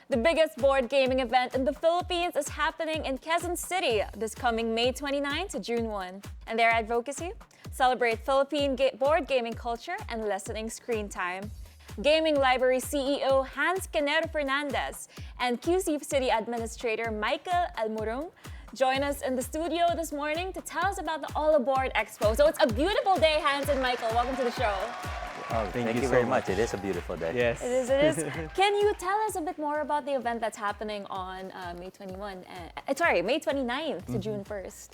The biggest board gaming event in the Philippines is happening in Quezon City this coming May 29 to June 1. And their advocacy? Celebrate Philippine board gaming culture and lessening screen time. Gaming Library CEO Hans Fernandez and QC City Administrator Michael Alimurung join us in the studio this morning to tell us about the All A-Board Expo. So it's a beautiful day, Hans and Michael. Welcome to the show. Oh, thank you very much. It is a beautiful day. Yes. It is. Can you tell us a bit more about the event that's happening on May 29th to June 1st?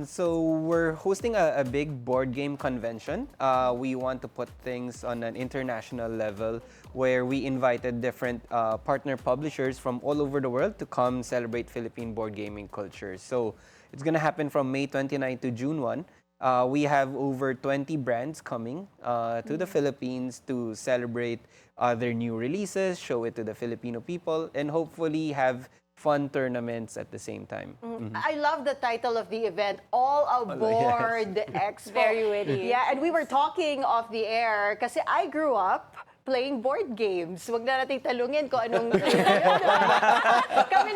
So we're hosting a big board game convention. We want to put things on an international level where we invited different partner publishers from all over the world to come celebrate Philippine board gaming culture. So it's going to happen from May 29 to June 1. We have over 20 brands coming to the Philippines to celebrate their new releases, show it to the Filipino people, and hopefully have fun tournaments at the same time. I love the title of the event, All A-Board Expo. Very witty. Yeah, and we were talking off the air kasi I grew up playing board games. Wag na natin talungin kung anong... kami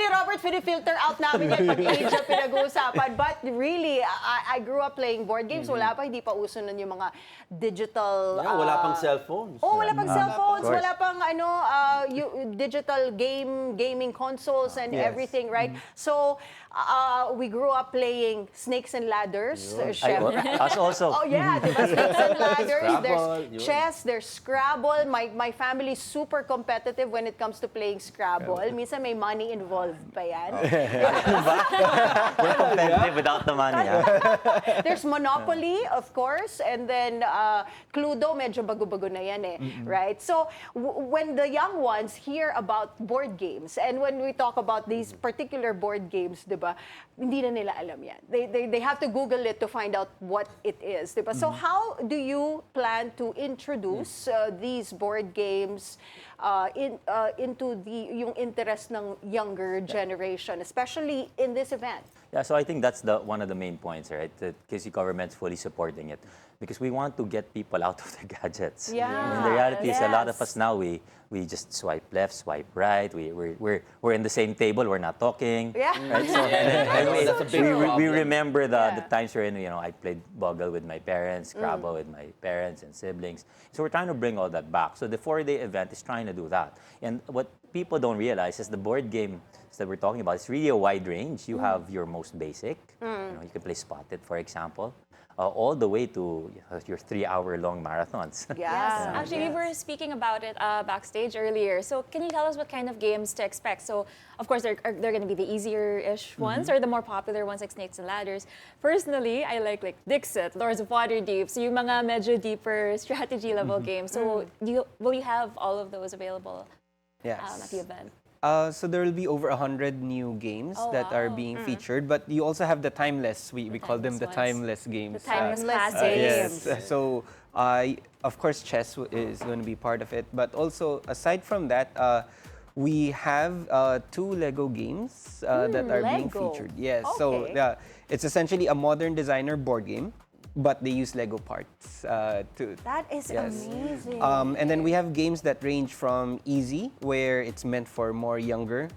ni Robert, filter out namin yan pag age na pinag-uusapan. But really, I grew up playing board games. Wala pa, hindi pa uso nun yung mga digital... Yeah, wala pang cellphones. Oh, wala pang cellphones, wala pang digital gaming consoles and everything, right? So, we grew up playing Snakes and Ladders. Us also. Oh yeah, diba? Snakes and Ladders. Scrabble, There's chess, there's Scrabble. My family is super competitive when it comes to playing Scrabble. Minsan may money involved pa yan. We're competitive without the money. There's Monopoly, of course, and then Cluedo, medyo bago-bago na yan right? So, when the young ones hear about board games, and when we talk about these particular board games, diba, hindi na nila alam yan. They have to Google it to find out what it is, diba? So, how do you plan to introduce these board games into yung interest ng younger generation, especially in this event? Yeah, so I think that's one of the main points, right? The KC government's fully supporting it because we want to get people out of the gadgets. Yeah. I mean, the reality is a lot of us now, we just swipe left, swipe right. We're in the same table, we're not talking. Yeah. Right? So, that's a big problem. we remember the times wherein, I played Boggle with my parents, Scrabble with my parents and siblings. So we're trying to bring all that back. So the 4-day event is trying to do that. And what people don't realize is the board game that we're talking about, it's really a wide range. You have your most basic. You can play Spotted, for example, all the way to your 3-hour-long marathons. Yes. Actually, we were speaking about it backstage earlier. So can you tell us what kind of games to expect? So, of course, they're going to be the easier-ish ones or the more popular ones like Snakes and Ladders. Personally, I like Dixit, Lords of Waterdeep. So yung mga medyo deeper strategy level games. So will you have all of those available at the event? So there will be over 100 new games that are being featured, but you also have the timeless. We call them the timeless games. The timeless classics. Yes. So of course, chess is going to be part of it, but also aside from that, we have 2 Lego games that are being featured. Yes. Okay. So it's essentially a modern designer board game, but they use Lego parts to. That is amazing. And then we have games that range from easy, where it's meant for more younger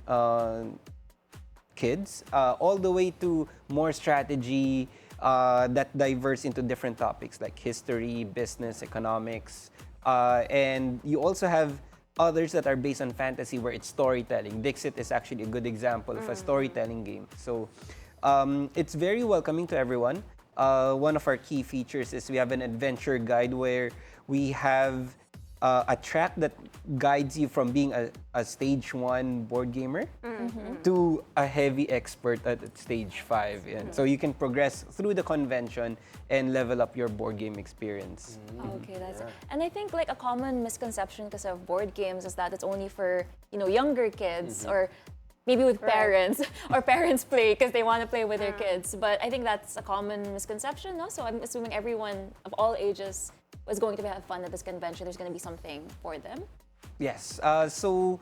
kids, all the way to more strategy that diverse into different topics like history, business, economics. And you also have others that are based on fantasy, where it's storytelling. Dixit is actually a good example of a storytelling game. So it's very welcoming to everyone. One of our key features is we have an adventure guide where we have a track that guides you from being a stage 1 board gamer to a heavy expert at stage 5. And so you can progress through the convention and level up your board game experience. Okay, that's it. And I think like a common misconception because of board games is that it's only for, younger kids or maybe with parents, or parents play because they want to play with their kids. But I think that's a common misconception, no? So I'm assuming everyone of all ages is going to have fun at this convention. There's going to be something for them. Yes. So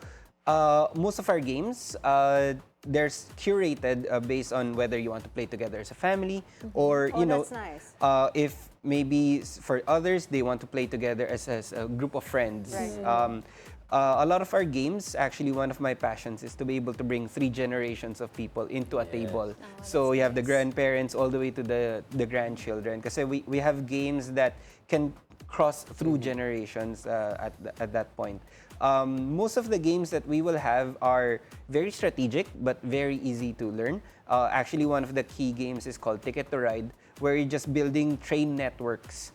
most of our games, there's curated based on whether you want to play together as a family or, that's nice. If maybe for others, they want to play together as a group of friends. Right. a lot of our games, actually, one of my passions is to be able to bring 3 generations of people into a table. So you have the grandparents all the way to the grandchildren. Because we have games that can cross through generations at that point. Most of the games that we will have are very strategic but very easy to learn. Actually, one of the key games is called Ticket to Ride, where you're just building train networks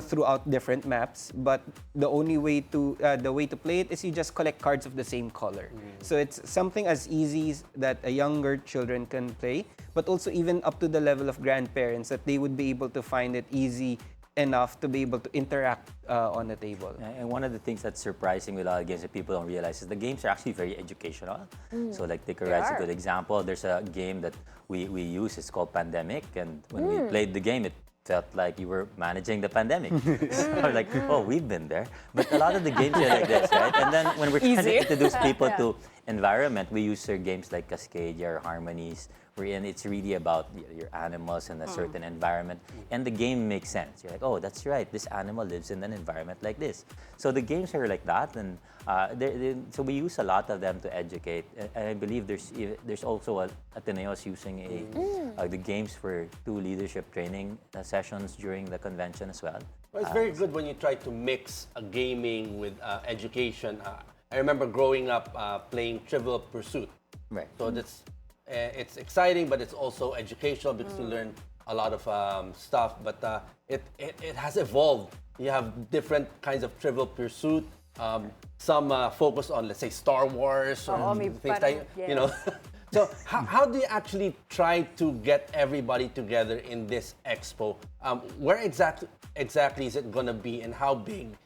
throughout different maps. But the way to play it is you just collect cards of the same color. So it's something as easy that a younger children can play, but also even up to the level of grandparents that they would be able to find it easy enough to be able to interact on the table. And one of the things that's surprising with a lot of games that people don't realize is the games are actually very educational. So like Ticker Ride's a good example. There's a game that we use, it's called Pandemic, and when we played the game, it felt like you were managing the pandemic. So like, oh, we've been there. But a lot of the games are like this, right? And then when we're trying to introduce people to environment, we use games like Cascadia or Harmonies, wherein it's really about your animals in a certain environment, and the game makes sense. You're like, oh, that's right, this animal lives in an environment like this. So the games are like that, and so we use a lot of them to educate. And I believe there's also Ateneo's using the games for 2 leadership training sessions during the convention as well. Well, it's very good when you try to mix gaming with education. I remember growing up playing Trivial Pursuit. Right. So that's it's exciting, but it's also educational because you learn a lot of stuff. But it has evolved. You have different kinds of Trivial Pursuit. Some focus on, let's say, Star Wars or things like, you know. So how do you actually try to get everybody together in this expo? Where exactly is it going to be, and how big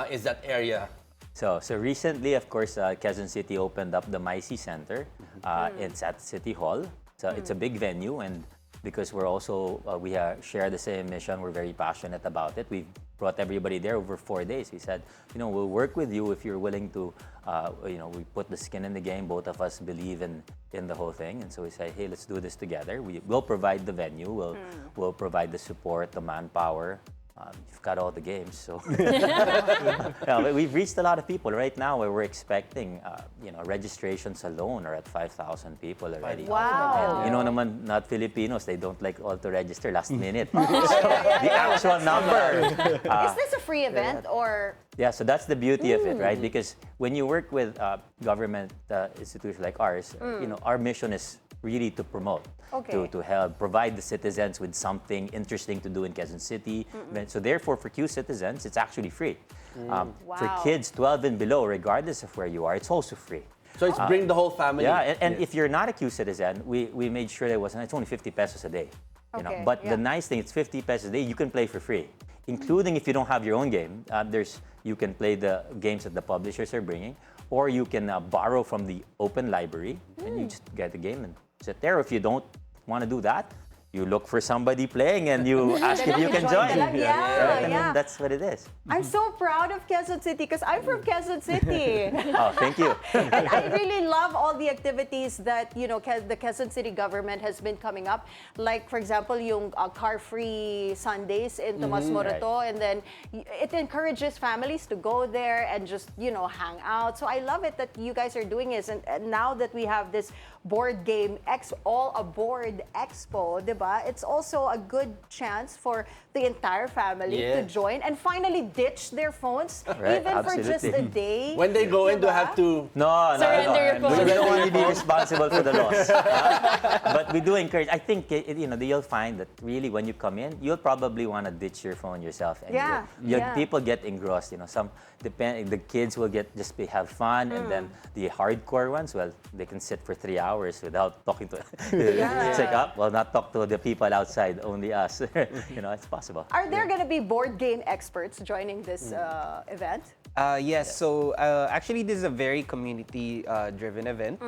is that area? So recently, of course, Quezon City opened up the MyC Center. It's at City Hall. So it's a big venue, and because we're also, we share the same mission, we're very passionate about it. We've brought everybody there over 4 days. We said, we'll work with you if you're willing to, we put the skin in the game. Both of us believe in the whole thing. And so we say, hey, let's do this together. We'll provide the venue. We'll provide the support, the manpower. You've got all the games, so but we've reached a lot of people right now. Where we're expecting, registrations alone are at 5,000 people already. Wow! And, naman not Filipinos, they don't like all to register last minute. So the actual number. Is this a free event or? Yeah, so that's the beauty of it, right? Because when you work with government institutions like ours, our mission is really to promote, to help provide the citizens with something interesting to do in Quezon City. So therefore, for Q citizens, it's actually free. For kids 12 and below, regardless of where you are, it's also free. So it's bring the whole family. Yeah, and if you're not a Q citizen, we made sure that it's only 50 pesos a day. But the nice thing, it's 50 pesos a day, you can play for free. Including if you don't have your own game, you can play the games that the publishers are bringing, or you can borrow from the open library, and you just get the game and sit there. If you don't want to do that, you look for somebody playing and you ask if you can join. And that's what it is. I'm so proud of Quezon City because I'm from Quezon City. Oh, thank you. And I really love all the activities that, the Quezon City government has been coming up. Like, for example, yung car-free Sundays in Tomas Morato. And then it encourages families to go there and just, hang out. So I love it that you guys are doing this. And now that we have this board game, All A-Board Expo, diba? It's also a good chance for the entire family to join and finally ditch their phones, even for just a day. When they go in, do have to surrender your phone. We don't want to be responsible for the loss. But we do encourage. I think you'll find that really when you come in, you'll probably want to ditch your phone yourself. And people get engrossed. The kids will have fun, and then the hardcore ones, well, they can sit for 3 hours without talking to. It's like, not talk to the people outside, only us. It's possible. Are there going to be board game experts joining this event? Yes. So actually, this is a very community-driven event.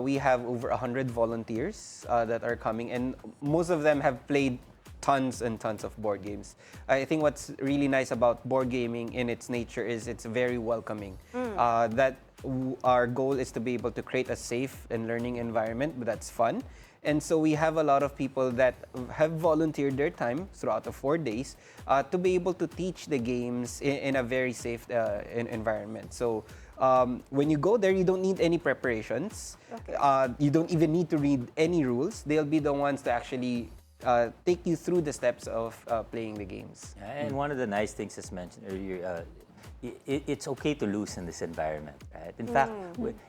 We have over 100 volunteers that are coming, and most of them have played tons and tons of board games. I think what's really nice about board gaming in its nature is it's very welcoming. Our goal is to be able to create a safe and learning environment that's fun. And so we have a lot of people that have volunteered their time throughout the 4 days to be able to teach the games in a very safe environment. So When you go there, you don't need any preparations. You don't even need to read any rules. They'll be the ones to actually take you through the steps of playing the games. And one of the nice things as mentioned earlier, it's okay to lose in this environment, right? In fact,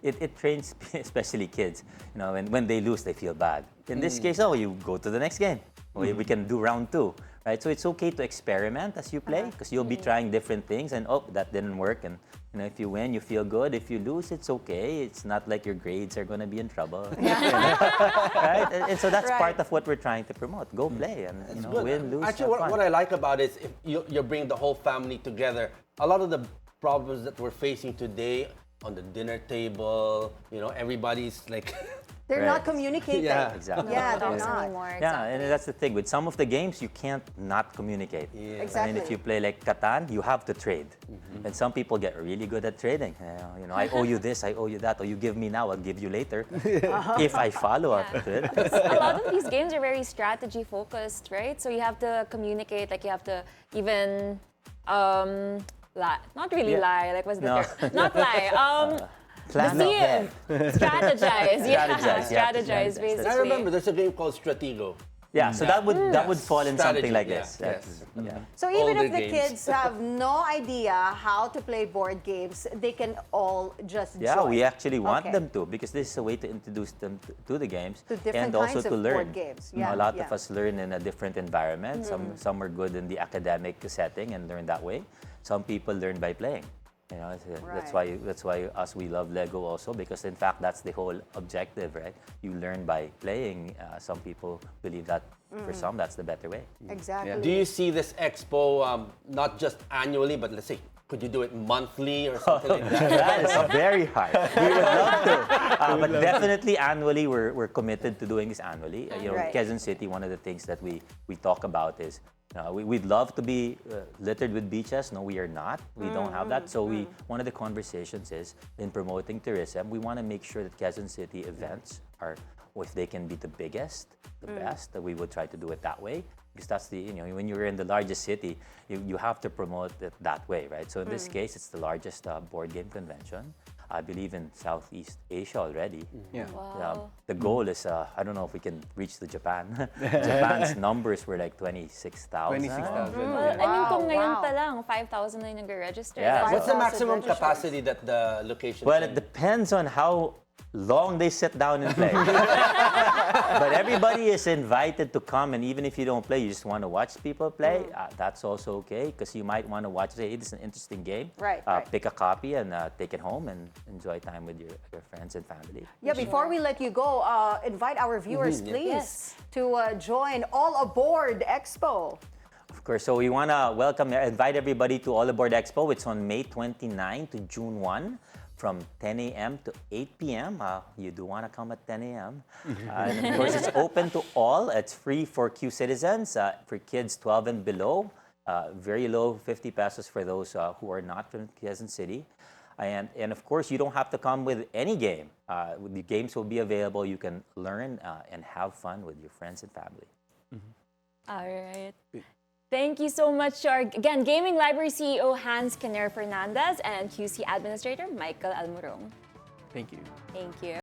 it trains especially kids. You know, when they lose, they feel bad. In this case, you go to the next game. We can do round 2, right? So it's okay to experiment as you play because you'll be trying different things, and that didn't work. And you know, if you win, you feel good. If you lose, it's okay. It's not like your grades are going to be in trouble, right? And so that's part of what we're trying to promote. Go play and win, lose. Actually, what I like about it is if you're bringing the whole family together. A lot of the problems that we're facing today on the dinner table, everybody's like. They're not communicating. Yeah, exactly. Yeah, they're Talks not. anymore. Yeah, Exactly. and that's the thing. With some of the games, you can't not communicate. Yeah. Exactly. I mean, if you play like Catan, you have to trade. And some people get really good at trading. I owe you this, I owe you that, or you give me now, I'll give you later. If I follow up to it. A lot of these games are very strategy focused, right? So you have to communicate, like you have to even lie. Not really lie, like what's the No. term? Not lie. Plan Deceive. ahead. Strategize. Yeah, Strategize, yeah. strategize basically. I remember there's a game called Stratego. Yeah, so that would fall in something Strategy, like yeah, this. yes. Yeah. So even Older if the games. kids have no idea how to play board games, they can all just Yeah, join. we actually want Okay. them to because this is a way to introduce them to the games To different and also kinds to of learn. board games. You know, Yeah, a lot yeah. of us learn in a different environment. Some are good in the academic setting and learn that way. Some people learn by playing. You know, that's why we love Lego also because in fact that's the whole objective, right? You learn by playing. Some people believe that for some that's the better way. Exactly. Do you see this expo not just annually, but let's say, could you do it monthly or something like that? That is very hard. We would love to, but definitely annually we're committed to doing this annually. Right. Quezon City, one of the things that we talk about is we'd love to be littered with beaches. No, we are not. We don't have that. So one of the conversations is in promoting tourism, we want to make sure that Quezon City events are, if they can be the biggest, the best, that we would try to do it that way. Because that's when you're in the largest city, you have to promote it that way, right? So in this case, it's the largest board game convention. I believe in Southeast Asia already. Yeah. Wow. The goal is, I don't know if we can reach the Japan. Japan's numbers were like 26,000. 26,000. Well, I mean, kung ngayon wow. pa lang, 5,000 na yung nag-register. Yeah. What's the 5,000 maximum registrants. capacity that the location Well, can? it depends on how long they sit down and play. But everybody is invited to come, and even if you don't play, you just want to watch people play, that's also okay, because you might want to watch, say, hey, this is an interesting game. Right. Pick a copy and take it home and enjoy time with your friends and family. Yeah, before we let you go, invite our viewers, please, Yes. to join All A-Board Expo. Of course, so we want to invite everybody to All A-Board Expo. It's on May 29 to June 1. From 10 a.m. to 8 p.m. You do want to come at 10 a.m. And of course, it's open to all. It's free for Q citizens, for kids 12 and below. Very low, 50 pesos for those who are not from Quezon City. And of course, you don't have to come with any game. The games will be available. You can learn and have fun with your friends and family. All right. Thank you so much to our, again, Gaming Library CEO Hans Fernandez and QC Administrator Michael Alimurung. Thank you. Thank you.